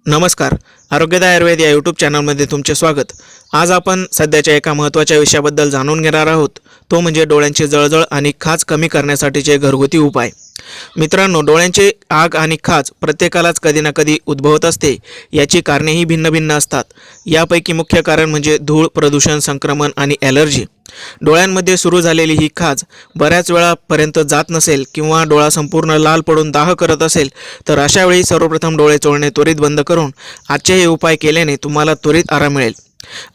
नमस्कार. आरोग्यदाय आयुर्वेद या यूट्यूब चॅनलमध्ये तुमचे स्वागत. आज आपण सध्याच्या एका महत्त्वाच्या विषयाबद्दल जाणून घेणार आहोत. तो म्हणजे डोळ्यांची जळजळ आणि खाज कमी करण्यासाठीचे घरगुती उपाय. मित्रांनो, डोळ्यांचे आग आणि खाज प्रत्येकालाच कधी ना कधी उद्भवत असते. याची कारणेही भिन्न भिन्न असतात. यापैकी मुख्य कारण म्हणजे धूळ, प्रदूषण, संक्रमण आणि ॲलर्जी. डोळ्यांमध्ये सुरू झालेली ही खाज बऱ्याच वेळापर्यंत जात नसेल किंवा डोळा संपूर्ण लाल पडून दाह करत असेल तर अशा वेळी सर्वप्रथम डोळे चोळणे त्वरित बंद करून आजचे हे उपाय केल्याने तुम्हाला त्वरित आराम मिळेल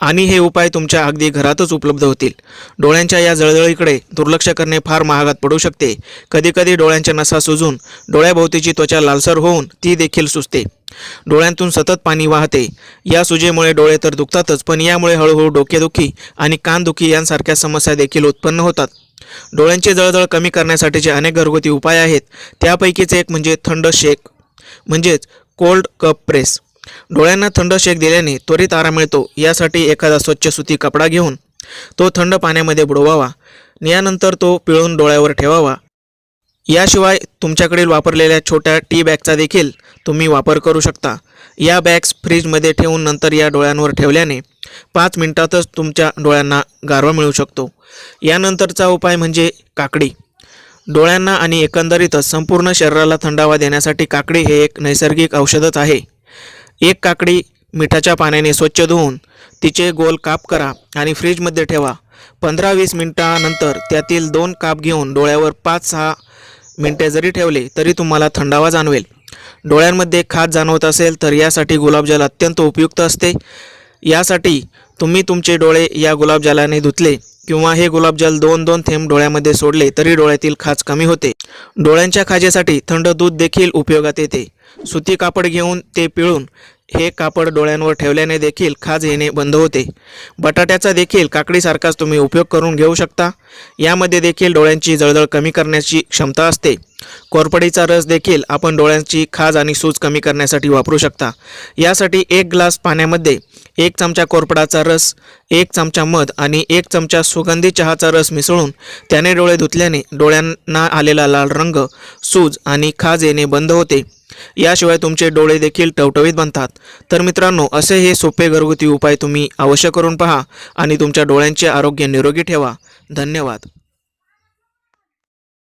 आणि हे उपाय तुमच्या अगदी घरातच उपलब्ध होतील. डोळ्यांच्या या जळजळीकडे दुर्लक्ष करणे फार महागात पडू शकते. कधीकधी डोळ्यांच्या नसा सुजून डोळ्याभोवतीची त्वचा लालसर होऊन ती देखील सुजते. डोळ्यांतून सतत पाणी वाहते. या सुजेमुळे डोळे तर दुखतातच, पण यामुळे हळूहळू डोकेदुखी आणि कानदुखी यांसारख्या समस्या देखील उत्पन्न होतात. डोळ्यांची जळजळ कमी करण्यासाठीचे अनेक घरगुती उपाय आहेत. त्यापैकीच एक म्हणजे थंड शेक म्हणजेच कोल्ड कप प्रेस. डोळ्यांना थंड शेक दिल्याने त्वरित आराम मिळतो. यासाठी एखादा स्वच्छ सुती कपडा घेऊन तो थंड पाण्यामध्ये बुडवावा. यानंतर तो पिळून डोळ्यावर ठेवावा. याशिवाय तुमच्याकडील वापरलेल्या छोट्या टी बॅगचा देखील तुम्ही वापर करू शकता. या बॅग्स फ्रीजमध्ये ठेवून नंतर या डोळ्यांवर ठेवल्याने 5 मिनिटातच तुमच्या डोळ्यांना गारवा मिळू शकतो. यानंतरचा उपाय म्हणजे काकडी. डोळ्यांना आणि एकंदरीतच संपूर्ण शरीराला थंडावा देण्यासाठी काकडी हे एक नैसर्गिक औषधच आहे. एक काकडी मिठाच्या पाण्याने स्वच्छ धुवून तिचे गोल काप करा आणि फ्रीजमध्ये ठेवा. 15-20 मिनिटांनंतर त्यातील 2 काप घेऊन डोळ्यावर 5-6 मिनिटे जरी ठेवले तरी तुम्हाला थंडावा जाणवेल. डोळ्यांमध्ये खाज जाणवत असेल तर यासाठी गुलाबजल अत्यंत उपयुक्त असते. यासाठी तुम्ही तुमचे डोळे या गुलाबजलाने धुतले किंवा हे गुलाबजल 2-2 थेंब डोळ्यामध्ये सोडले तरी डोळ्यातील खाज कमी होते. डोळ्यांच्या खाजेसाठी थंड दूध देखील उपयोगात येते. सुती कापड घेऊन ते पिळून हे कापड डोळ्यांवर ठेवल्याने देखील खाज येणे बंद होते. बटाट्याचा देखील काकडीसारखाच तुम्ही उपयोग करून घेऊ शकता. यामध्ये देखील डोळ्यांची जळजळ कमी करण्याची क्षमता असते. कोरफडीचा रस देखील आपण डोळ्यांची खाज आणि सूज कमी करण्यासाठी वापरू शकता. यासाठी 1 ग्लास पाण्यामध्ये 1 चमचा कोरफडाचा रस, 1 चमचा मध आणि 1 चमचा सुगंधी चहाचा रस मिसळून त्याने डोळे धुतल्याने डोळ्यांना आलेला लाल रंग, सूज आणि खाज येणे बंद होते. याशिवाय तुमचे डोळे देखील टवटवीत बनतात. तर मित्रांनो, असे हे सोपे घरगुती उपाय तुम्ही अवश्य करून पहा आणि तुमच्या डोळ्यांचे आरोग्य निरोगी ठेवा. धन्यवाद.